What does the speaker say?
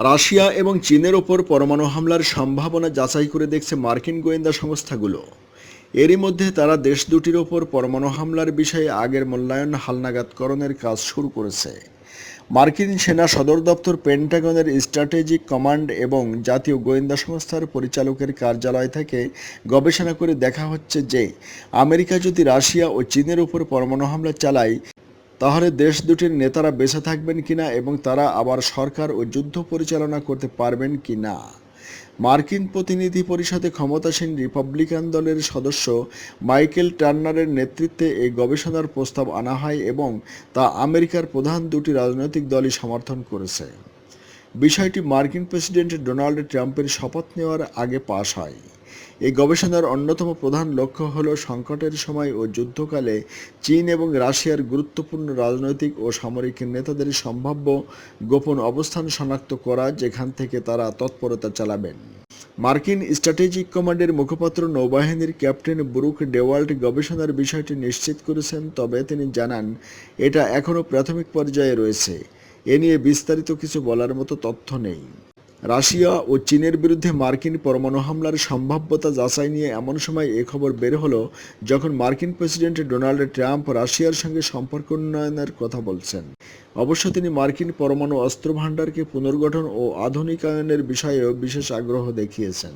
Russia এবং চীনের ওপর পরমাণু হামলার সম্ভাবনা যাচাই করে দেখছে মার্কিন গোয়েন্দা সংস্থাগুলো। এরই মধ্যে তারা দেশ দুটির ওপর পরমাণু হামলার বিষয়ে আগের মূল্যায়ন হালনাগাদকরণের কাজ শুরু করেছে। মার্কিন সেনা সদর দপ্তর, পেন্টাগনের স্ট্র্যাটেজিক কমান্ড এবং জাতীয় গোয়েন্দা সংস্থার পরিচালকের কার্যালয় থেকে গবেষণা করে দেখা হচ্ছে যে আমেরিকা যদি রাশিয়া ও চীনের উপর পরমাণু হামলা চালায়, তাহলে দেশ দুটির নেতারা বেঁচে থাকবেন কিনা এবং তারা আবার সরকার ও যুদ্ধ পরিচালনা করতে পারবেন কিনা। মার্কিন প্রতিনিধি পরিষদে ক্ষমতাসীন রিপাবলিকান দলের সদস্য মাইকেল টার্নারের নেতৃত্বে এই গবেষণার প্রস্তাব আনা হয় এবং তা আমেরিকার প্রধান দুটি রাজনৈতিক দলই সমর্থন করেছে। বিষয়টি মার্কিন প্রেসিডেন্ট ডোনাল্ড ট্রাম্পের শপথ নেওয়ার আগে পাশ হয়। এই গবেষণার অন্যতম প্রধান লক্ষ্য হল সংকটের সময় ও যুদ্ধকালে চীন এবং রাশিয়ার গুরুত্বপূর্ণ রাজনৈতিক ও সামরিক নেতাদের সম্ভাব্য গোপন অবস্থান শনাক্ত করা, যেখান থেকে তারা তৎপরতা চালাবেন। মার্কিন স্ট্র্যাটেজিক কমান্ডের মুখপাত্র নৌবাহিনীর ক্যাপ্টেন ব্রুক ডেওয়াল্ট গবেষণার বিষয়টি নিশ্চিত করেছেন, তবে তিনি জানান এটা এখনও প্রাথমিক পর্যায়ে রয়েছে। এ নিয়ে বিস্তারিত কিছু বলার মতো তথ্য নেই। রাশিয়া ও চীনের বিরুদ্ধে মার্কিন পরমাণু হামলার সম্ভাব্যতা যাচাই নিয়ে এমন সময় এ খবর বের হলো যখন মার্কিন প্রেসিডেন্ট ডোনাল্ড ট্রাম্প রাশিয়ার সঙ্গে সম্পর্ক উন্নয়নের কথা বলছেন। অবশ্য তিনি মার্কিন পরমাণু অস্ত্র ভাণ্ডারকে পুনর্গঠন ও আধুনিকায়নের বিষয়েও বিশেষ আগ্রহ দেখিয়েছেন।